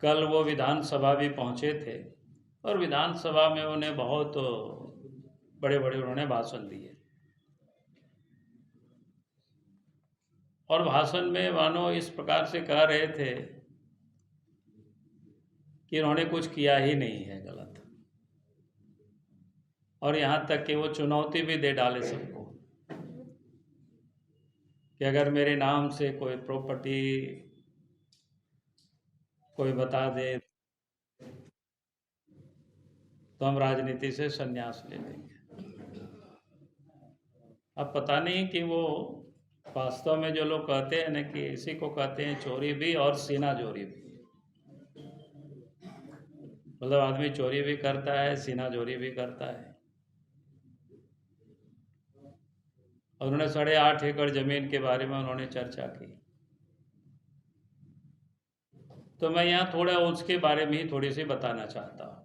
कल वो विधानसभा भी पहुंचे थे और विधानसभा में उन्हें बहुत बड़े बड़े उन्होंने भाषण दिए और भाषण में मानो इस प्रकार से कह रहे थे कि इन्होंने कुछ किया ही नहीं है गलत, और यहाँ तक कि वो चुनौती भी दे डाले सबको कि अगर मेरे नाम से कोई प्रॉपर्टी कोई बता दे तो हम राजनीति से संन्यास ले लेंगे। अब पता नहीं कि वो वास्तव में जो लोग कहते हैं ना कि इसी को कहते हैं चोरी भी और सीना जोरी भी, मतलब आदमी चोरी भी करता है, सीना जोरी भी करता है। और उन्होंने 8.5 एकड़ जमीन के बारे में उन्होंने चर्चा की, तो मैं यहाँ थोड़ा उसके बारे में ही थोड़ी सी बताना चाहता हूँ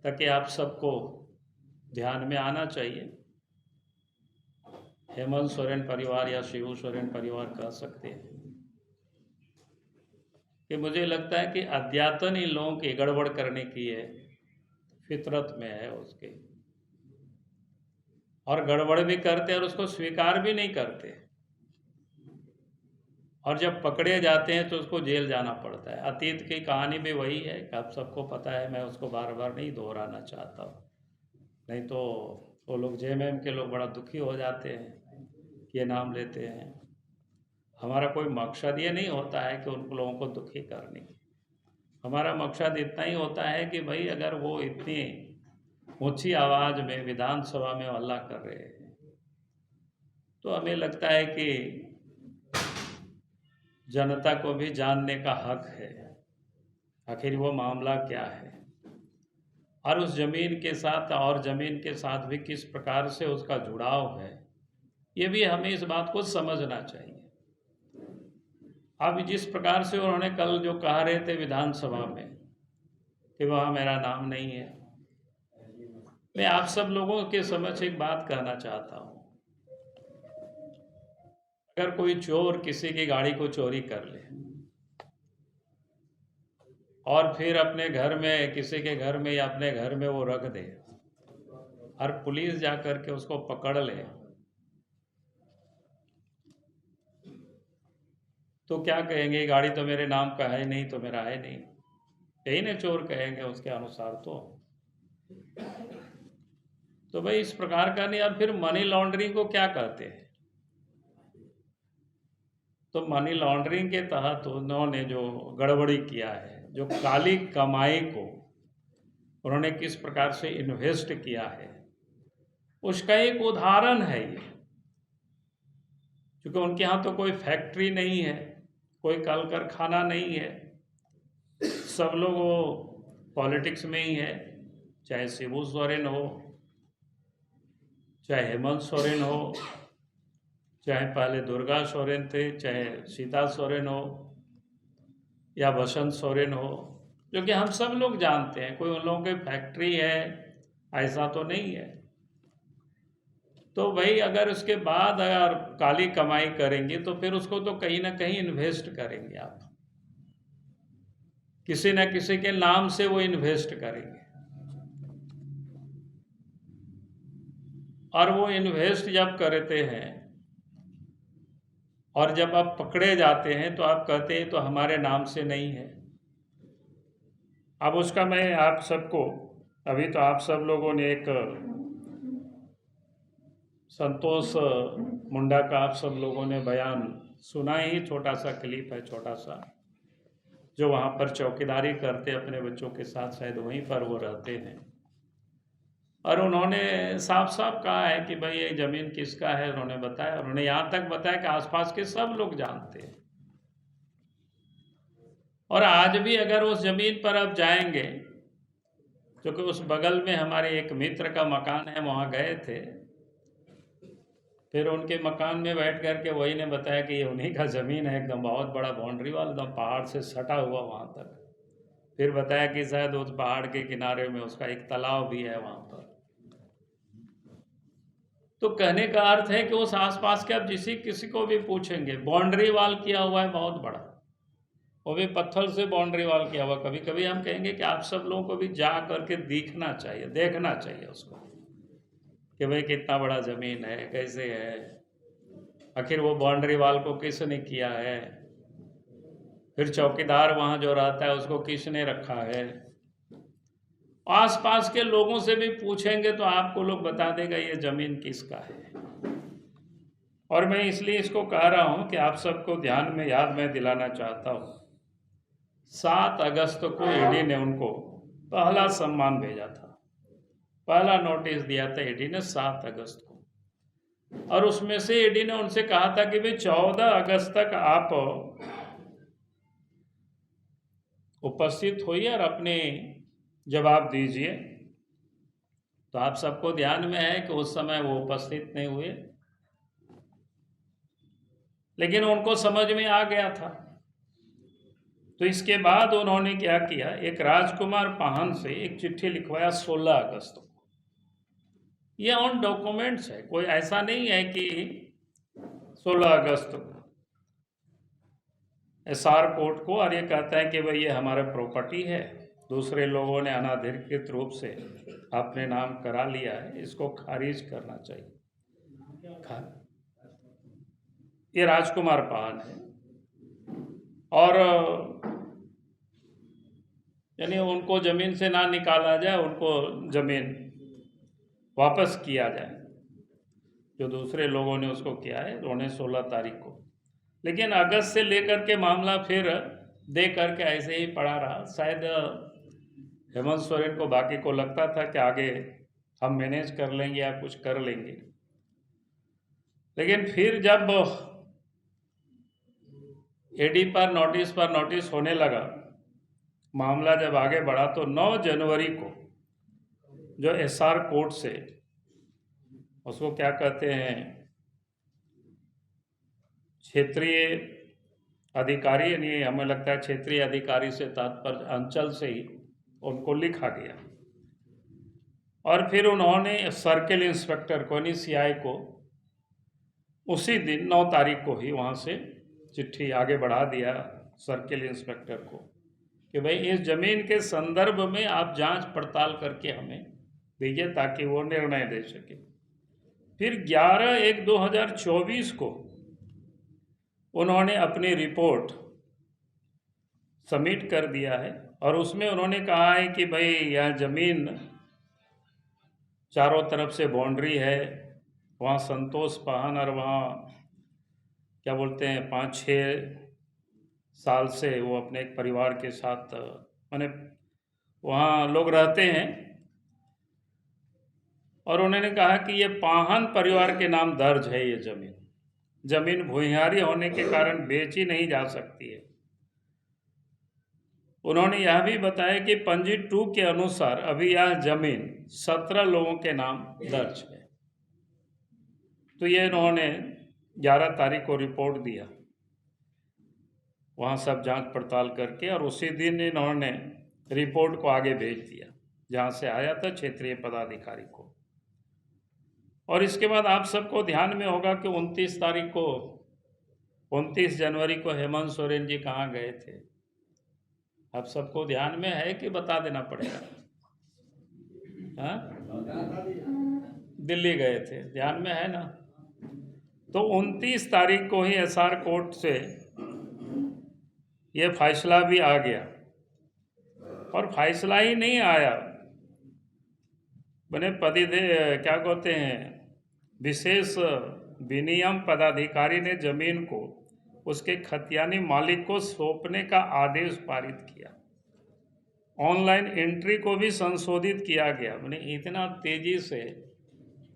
ताकि आप सबको ध्यान में आना चाहिए। हेमंत सोरेन परिवार या शिबू सोरेन परिवार कह सकते हैं कि मुझे लगता है कि अध्यात्म इन लोगों की गड़बड़ करने की है, फितरत में है उसके, और गड़बड़ भी करते और उसको स्वीकार भी नहीं करते, और जब पकड़े जाते हैं तो उसको जेल जाना पड़ता है। अतीत की कहानी भी वही है कि आप सबको पता है, मैं उसको बार बार नहीं दोहराना चाहता हूँ, नहीं तो वो लोग जेएमएम के लोग बड़ा दुखी हो जाते हैं कि ये नाम लेते हैं। हमारा कोई मकसद ये नहीं होता है कि उन लोगों को दुखी करने की, हमारा मकसद इतना ही होता है कि भाई अगर वो इतनी ऊंची आवाज़ में विधानसभा में हल्ला कर रहे हैं तो हमें लगता है कि जनता को भी जानने का हक है आखिर वो मामला क्या है, और उस जमीन के साथ और जमीन के साथ भी किस प्रकार से उसका जुड़ाव है, ये भी हमें इस बात को समझना चाहिए। अब जिस प्रकार से उन्होंने कल जो कह रहे थे विधानसभा में कि वहाँ मेरा नाम नहीं है, मैं आप सब लोगों के समक्ष एक बात कहना चाहता हूँ। अगर कोई चोर किसी की गाड़ी को चोरी कर ले और फिर अपने घर में, किसी के घर में या अपने घर में वो रख दे और पुलिस जाकर के उसको पकड़ ले, तो क्या कहेंगे? गाड़ी तो मेरे नाम का है नहीं, तो मेरा है नहीं, यही ना चोर कहेंगे उसके अनुसार। तो भाई इस प्रकार का नहीं। और फिर मनी लॉन्ड्रिंग को क्या कहते हैं? तो मनी लॉन्ड्रिंग के तहत उन्होंने जो गड़बड़ी किया है, जो काली कमाई को उन्होंने किस प्रकार से इन्वेस्ट किया है, उसका एक उदाहरण है ये। क्योंकि उनके यहाँ तो कोई फैक्ट्री नहीं है, कोई कल कारखाना नहीं है, सब लोग वो पॉलिटिक्स में ही है, चाहे शिबू सोरेन हो, चाहे हेमंत सोरेन हो, चाहे पहले दुर्गा सोरेन थे, चाहे सीता सोरेन हो या बसंत सोरेन हो, जो कि हम सब लोग जानते हैं। कोई उन लोगों की फैक्ट्री है ऐसा तो नहीं है। तो भाई अगर उसके बाद अगर काली कमाई करेंगे तो फिर उसको तो कहीं ना कहीं इन्वेस्ट करेंगे आप, किसी न किसी के नाम से वो इन्वेस्ट करेंगे, और वो इन्वेस्ट जब करते हैं और जब आप पकड़े जाते हैं तो आप कहते हैं तो हमारे नाम से नहीं है। अब उसका मैं आप सबको, अभी तो आप सब लोगों ने एक संतोष मुंडा का आप सब लोगों ने बयान सुना ही, छोटा सा क्लिप है, छोटा सा, जो वहाँ पर चौकीदारी करते अपने बच्चों के साथ, शायद वहीं पर वो रहते हैं, और उन्होंने साफ साफ कहा है कि भाई ये ज़मीन किसका है। उन्होंने बताया, उन्होंने यहाँ तक बताया कि आसपास के सब लोग जानते हैं। और आज भी अगर उस ज़मीन पर आप जाएंगे, क्योंकि उस बगल में हमारे एक मित्र का मकान है, वहाँ गए थे, फिर उनके मकान में बैठ कर के वही ने बताया कि ये उन्हीं का ज़मीन है, एकदम बहुत बड़ा बाउंड्री वाला, एकदम पहाड़ से सटा हुआ वहाँ तक। फिर बताया कि शायद उस पहाड़ के किनारे में उसका एक तालाब भी है वहाँ पर। तो कहने का अर्थ है कि उस आसपास के आप किसी को भी पूछेंगे, बाउंड्री वाल किया हुआ है बहुत बड़ा, वो भी पत्थर से बाउंड्री वॉल किया हुआ। कभी कभी हम कहेंगे कि आप सब लोगों को भी जा करके देखना चाहिए उसको, कि भाई कितना बड़ा ज़मीन है, कैसे है, आखिर वो बाउंड्री वॉल को किसने किया है, फिर चौकीदार वहाँ जो रहता है उसको किसने रखा है। आसपास के लोगों से भी पूछेंगे तो आपको लोग बता देगा ये ज़मीन किसका है। और मैं इसलिए इसको कह रहा हूँ कि आप सबको ध्यान में याद मैं दिलाना चाहता हूँ, 7 अगस्त को ईडी ने उनको पहला सम्मान भेजा था, पहला नोटिस दिया था ईडी ने 7 अगस्त को। और उसमें से ईडी ने उनसे कहा था कि भाई 14 अगस्त तक आप उपस्थित होइए और अपने जवाब दीजिए। तो आप सबको ध्यान में है कि उस समय वो उपस्थित नहीं हुए, लेकिन उनको समझ में आ गया था। तो इसके बाद उन्होंने क्या किया, एक राजकुमार पाहन से एक चिट्ठी लिखवाया 16 अगस्त को। ये ऑन डॉक्यूमेंट्स है, कोई ऐसा नहीं है कि 16 अगस्त को एसआर कोर्ट को, और ये कहता है कि भाई ये हमारा प्रॉपर्टी है, दूसरे लोगों ने अनाधिकृत रूप से अपने नाम करा लिया है, इसको खारिज करना चाहिए। ये राजकुमार पाहन है, और यानी उनको ज़मीन से ना निकाला जाए, उनको ज़मीन वापस किया जाए, जो दूसरे लोगों ने उसको किया है उन्हें 16 तारीख को। लेकिन अगस्त से लेकर के मामला फिर दे करके ऐसे ही पड़ा रहा। शायद हेमंत सोरेन को, बाकी को लगता था कि आगे हम मैनेज कर लेंगे या कुछ कर लेंगे, लेकिन फिर जब ईडी पर नोटिस होने लगा, मामला जब आगे बढ़ा, तो 9 जनवरी को जो एसआर कोर्ट से, उसको क्या कहते हैं, क्षेत्रीय अधिकारी, यानी हमें लगता है क्षेत्रीय अधिकारी से तात्पर्य अंचल से ही उनको लिखा गया, और फिर उन्होंने सर्किल इंस्पेक्टर को, यानी सीआई को, उसी दिन 9 तारीख को ही वहाँ से चिट्ठी आगे बढ़ा दिया सर्किल इंस्पेक्टर को कि भाई इस ज़मीन के संदर्भ में आप जांच पड़ताल करके हमें दीजिए ताकि वो निर्णय दे सके। फिर 11/1/2024 को उन्होंने अपनी रिपोर्ट सबमिट कर दिया है, और उसमें उन्होंने कहा है कि भाई यह ज़मीन चारों तरफ से बाउंड्री है, वहाँ संतोष पाहन और वहाँ क्या बोलते हैं 5-6 साल से वो अपने एक परिवार के साथ, माने वहाँ लोग रहते हैं, और उन्होंने कहा कि ये पाहन परिवार के नाम दर्ज है। ये ज़मीन भूमिहारी होने के कारण बेची नहीं जा सकती है। उन्होंने यह भी बताया कि पंजी 2 के अनुसार अभी यह ज़मीन 17 लोगों के नाम दर्ज है। तो ये इन्होंने 11 तारीख को रिपोर्ट दिया, वहाँ सब जांच पड़ताल करके, और उसी दिन इन्होंने रिपोर्ट को आगे भेज दिया जहाँ से आया था क्षेत्रीय पदाधिकारी को। और इसके बाद आप सबको ध्यान में होगा कि 29 जनवरी को हेमंत सोरेन जी कहाँ गए थे। आप सबको ध्यान में है कि बता देना पड़ेगा? हाँ, दिल्ली गए थे, ध्यान में है ना? तो 29 तारीख को ही एसआर कोर्ट से ये फैसला भी आ गया, और फैसला ही नहीं आया, बने क्या कहते हैं, विशेष विनियम पदाधिकारी ने जमीन को उसके खतियानी मालिक को सौंपने का आदेश पारित किया। ऑनलाइन एंट्री को भी संशोधित किया गया। मैंने इतना तेजी से,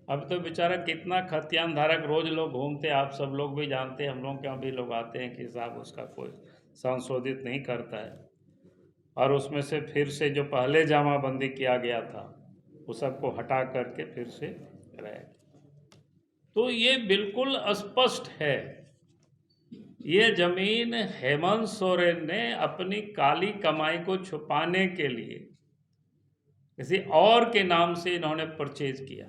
अब तो बेचारा कितना खतियान धारक रोज लोग घूमते, आप सब लोग भी जानते हैं, हम लोग के यहाँ भी लोग आते हैं कि साहब उसका कोई संशोधित नहीं करता है, और उसमें से फिर से जो पहले जमाबंदी किया गया था वो सबको हटा करके फिर से रहे। तो ये बिल्कुल स्पष्ट है, ये जमीन हेमंत सोरेन ने अपनी काली कमाई को छुपाने के लिए किसी और के नाम से इन्होंने परचेज किया।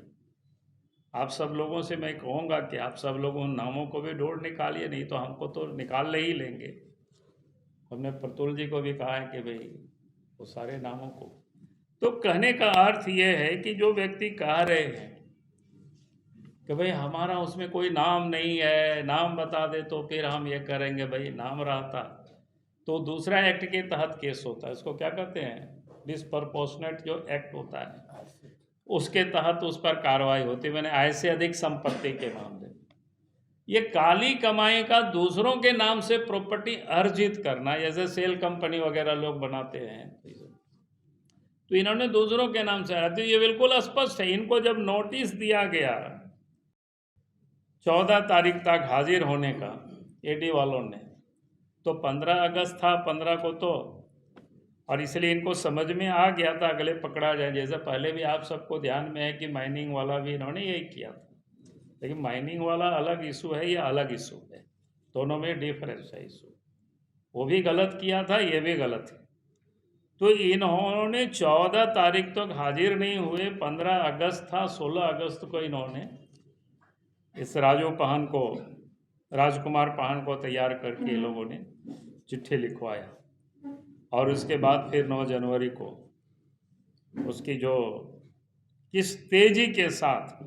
आप सब लोगों से मैं कहूँगा कि आप सब लोग उन नामों को भी ढूंढ निकालिए, नहीं तो हमको तो निकाल ले ही लेंगे। हमने प्रतुल जी को भी कहा है कि भाई वो सारे नामों को, तो कहने का अर्थ ये है कि जो व्यक्ति कह रहे हैं कि भाई हमारा उसमें कोई नाम नहीं है, नाम बता दे तो फिर हम ये करेंगे, भाई नाम रहता तो दूसरा एक्ट के तहत केस होता है, इसको क्या कहते हैं, डिसप्रपोर्शनेट जो एक्ट होता है उसके तहत उस पर कार्रवाई होती है। मैंने आय से अधिक संपत्ति के मामले में, ये काली कमाई का दूसरों के नाम से प्रॉपर्टी अर्जित करना, जैसे सेल कंपनी वगैरह लोग बनाते हैं, तो इन्होंने दूसरों के नाम से, तो ये बिल्कुल स्पष्ट है। इनको जब नोटिस दिया गया 14 तारीख तक हाजिर होने का एडी वालों ने, तो 15 अगस्त था 15 को, तो और इसलिए इनको समझ में आ गया था अगले पकड़ा जाए। जैसे पहले भी आप सबको ध्यान में है कि माइनिंग वाला भी इन्होंने यही किया था, लेकिन माइनिंग वाला अलग इशू है, ये अलग इशू है, दोनों में डिफरेंस है इशू। वो भी गलत किया था, ये भी गलत है। तो इन्होंने 14 तारीख तक हाजिर नहीं हुए, 15 अगस्त था, 16 अगस्त को इन्होंने इस राजकुमार पाहन को तैयार करके लोगों ने चिट्ठी लिखवाया, और उसके बाद फिर 9 जनवरी को उसकी जो किस तेजी के साथ,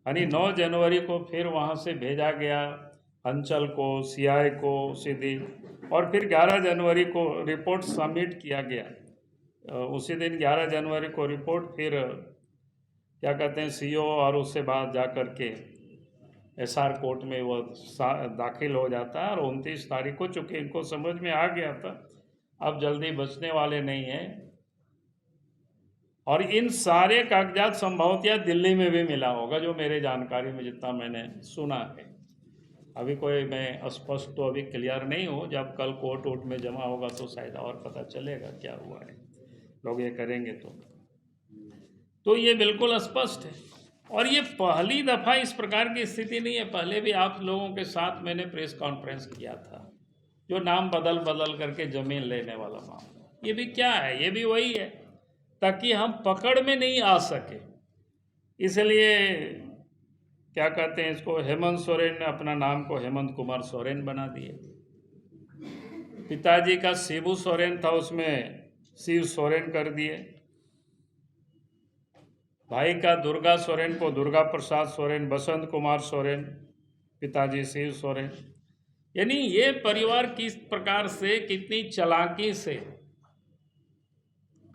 यानी 9 जनवरी को फिर वहाँ से भेजा गया अंचल को, सीआई को सीधी, और फिर 11 जनवरी को रिपोर्ट सबमिट किया गया। उसी दिन 11 जनवरी को रिपोर्ट फिर क्या कहते हैं सीओ, और उससे बाद जा कर के एसआर कोर्ट में वो दाखिल हो जाता है। और 29 तारीख को, चूँकि इनको समझ में आ गया था अब जल्दी बचने वाले नहीं हैं, और इन सारे कागजात संभवतः दिल्ली में भी मिला होगा, जो मेरे जानकारी में जितना मैंने सुना है। अभी कोई मैं स्पष्ट तो अभी क्लियर नहीं हूँ, जब कल कोर्ट वोट में जमा होगा तो शायद और पता चलेगा क्या हुआ है, लोग ये करेंगे तो ये बिल्कुल स्पष्ट है। और ये पहली दफ़ा इस प्रकार की स्थिति नहीं है, पहले भी आप लोगों के साथ मैंने प्रेस कॉन्फ्रेंस किया था, जो नाम बदल बदल करके ज़मीन लेने वाला मामला, ये भी क्या है, ये भी वही है, ताकि हम पकड़ में नहीं आ सके। इसलिए क्या कहते हैं इसको, हेमंत सोरेन ने अपना नाम को हेमंत कुमार सोरेन बना दिए। पिताजी का शिबू सोरेन था, उसमें शिव सोरेन कर दिए। भाई का दुर्गा सोरेन को दुर्गा प्रसाद सोरेन, बसंत कुमार सोरेन, पिताजी शिव सोरेन। यानी ये परिवार किस प्रकार से, कितनी चालाकी से,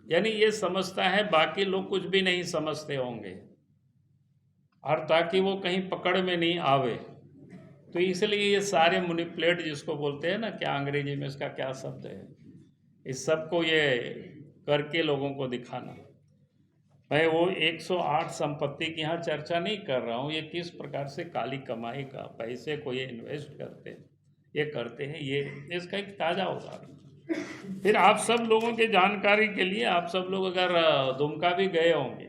यानी ये समझता है बाकी लोग कुछ भी नहीं समझते होंगे, और ताकि वो कहीं पकड़ में नहीं आवे, तो इसलिए ये सारे मैनिपुलेट जिसको बोलते हैं ना, क्या अंग्रेजी में इसका क्या शब्द है, इस सब को ये करके लोगों को दिखाना। मैं वो 108 संपत्ति की यहाँ चर्चा नहीं कर रहा हूँ, ये किस प्रकार से काली कमाई का पैसे को ये इन्वेस्ट करते हैं, ये करते हैं, ये इसका एक ताज़ा उदाहरण। फिर आप सब लोगों के जानकारी के लिए, आप सब लोग अगर दुमका भी गए होंगे,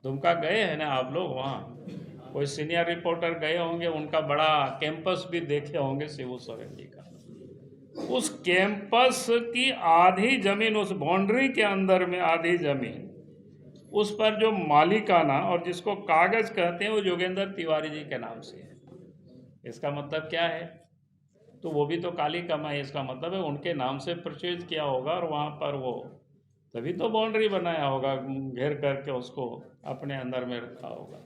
दुमका गए हैं ना आप लोग, वहाँ कोई सीनियर रिपोर्टर गए होंगे, उनका बड़ा कैंपस भी देखे होंगे शिबू सोरेन जी का। उस कैंपस की आधी ज़मीन, उस बाउंड्री के अंदर में आधी ज़मीन, उस पर जो मालिकाना और जिसको कागज कहते हैं, वो योगेंद्र तिवारी जी के नाम से है। इसका मतलब क्या है, तो वो भी तो काली कमाई, इसका मतलब है उनके नाम से परचेज किया होगा, और वहाँ पर वो तभी तो बाउंड्री बनाया होगा, घेर करके उसको अपने अंदर में रखा होगा,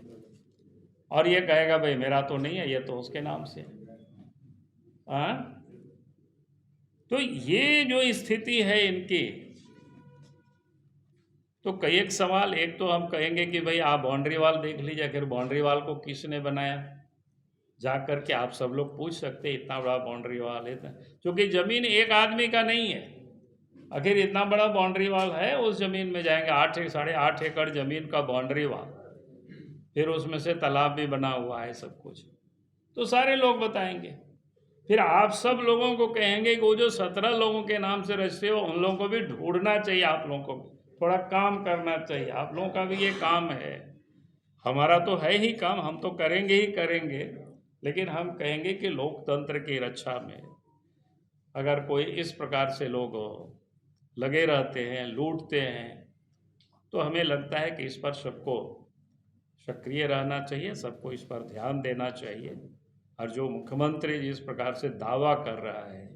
और ये कहेगा भाई मेरा तो नहीं है, ये तो उसके नाम से है। तो ये जो स्थिति है इनकी, तो कई एक सवाल, एक तो हम कहेंगे कि भाई आप बाउंड्री वाल देख लीजिए, आखिर बाउंड्री वाल को किसने बनाया, जा कर के आप सब लोग पूछ सकते हैं, इतना बड़ा बाउंड्री वाल है, क्योंकि ज़मीन एक आदमी का नहीं है, आखिर इतना बड़ा बाउंड्री वाल है, उस ज़मीन में जाएंगे 8.5 एकड़ ज़मीन का बाउंड्री वाल, फिर उसमें से तालाब भी बना हुआ है, सब कुछ, तो सारे लोग बताएंगे। फिर आप सब लोगों को कहेंगे कि वो जो 17 लोगों के नाम से रजिस्ट्री हो, उन लोगों को भी ढूंढना चाहिए, आप लोगों को थोड़ा काम करना चाहिए, आप लोगों का भी ये काम है, हमारा तो है ही काम, हम तो करेंगे ही करेंगे, लेकिन हम कहेंगे कि लोकतंत्र की रक्षा में अगर कोई इस प्रकार से लोग लगे रहते हैं, लूटते हैं, तो हमें लगता है कि इस पर सबको सक्रिय रहना चाहिए, सबको इस पर ध्यान देना चाहिए। और जो मुख्यमंत्री जिस प्रकार से दावा कर रहा है,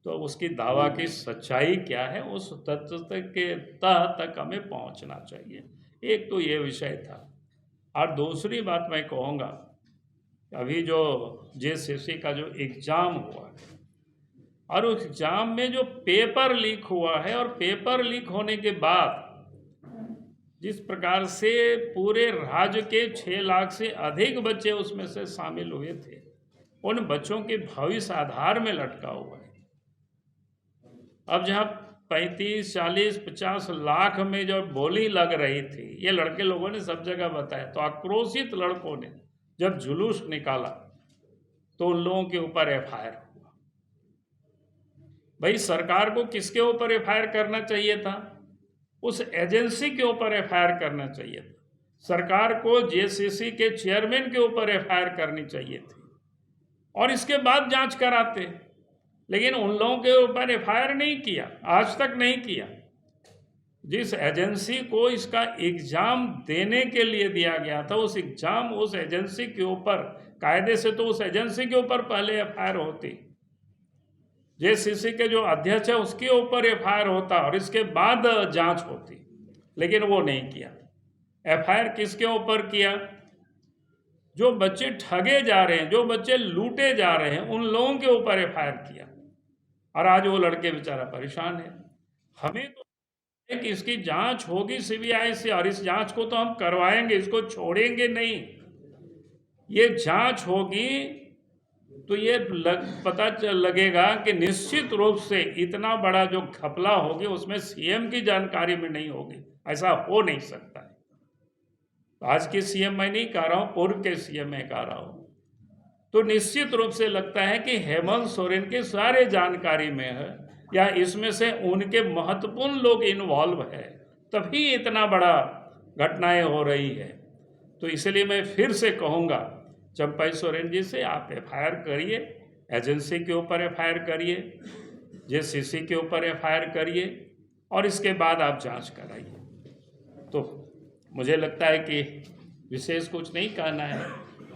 तो उसकी दावा की सच्चाई क्या है, उस तथ्य के तह तक हमें पहुंचना चाहिए। एक तो ये विषय था। और दूसरी बात मैं कहूँगा, अभी जो JCC का जो एग्ज़ाम हुआ है और उस एग्ज़ाम में जो पेपर लीक हुआ है, और पेपर लीक होने के बाद जिस प्रकार से पूरे राज्य के 6 लाख से अधिक बच्चे उसमें से शामिल हुए थे, उन बच्चों के भविष्य आधार में लटका हुआ है। अब जहाँ 35, 40, 50 लाख में जो बोली लग रही थी, ये लड़के लोगों ने सब जगह बताया, तो आक्रोशित लड़कों ने जब जुलूस निकाला तो उन लोगों के ऊपर FIR हुआ। भाई सरकार को किसके ऊपर FIR करना चाहिए था? उस एजेंसी के ऊपर FIR करना चाहिए था। सरकार को JCC के चेयरमैन के ऊपर FIR करनी चाहिए थी और इसके बाद जांच कराते, लेकिन उन लोगों के ऊपर FIR नहीं किया, आज तक नहीं किया। जिस एजेंसी को इसका एग्जाम देने के लिए दिया गया था, उस एग्जाम उस एजेंसी के ऊपर, कायदे से तो उस एजेंसी के ऊपर पहले FIR होती, JCC के जो अध्यक्ष है उसके ऊपर FIR होता और इसके बाद जांच होती, लेकिन वो नहीं किया। FIR किसके ऊपर किया? जो बच्चे ठगे जा रहे हैं, जो बच्चे लूटे जा रहे हैं, उन लोगों के ऊपर FIR किया और आज वो लड़के बेचारा परेशान है। हमें तो कि इसकी जांच होगी CBI से, और इस जांच को तो हम करवाएंगे, इसको छोड़ेंगे नहीं। ये जांच होगी तो ये पता लगेगा कि निश्चित रूप से इतना बड़ा जो घपला होगी उसमें CM की जानकारी में नहीं होगी, ऐसा हो नहीं सकता है। तो आज के CM मैं नहीं कह रहा हूँ, पूर्व के CM मैं कह रहा हूँ। तो निश्चित रूप से लगता है कि हेमंत सोरेन के सारे जानकारी में है, या इसमें से उनके महत्वपूर्ण लोग इन्वॉल्व है, तभी इतना बड़ा घटनाएं हो रही है। तो इसलिए मैं फिर से कहूँगा चंपई सोरेन जी से, आप FIR करिए, एजेंसी के ऊपर FIR करिए, JCC के ऊपर FIR करिए और इसके बाद आप जांच कराइए। तो मुझे लगता है कि विशेष कुछ नहीं कहना है,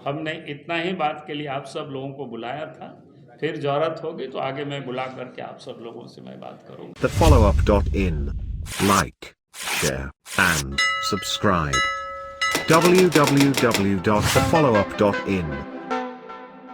हमने इतना ही बात के लिए आप सब लोगों को बुलाया था। फिर जरूरत होगी तो आगे मैं बुला करके आप सब लोगों से मैं बात करूँगा। TheFollowUp.in, like, share and subscribe. www.thefollowup.in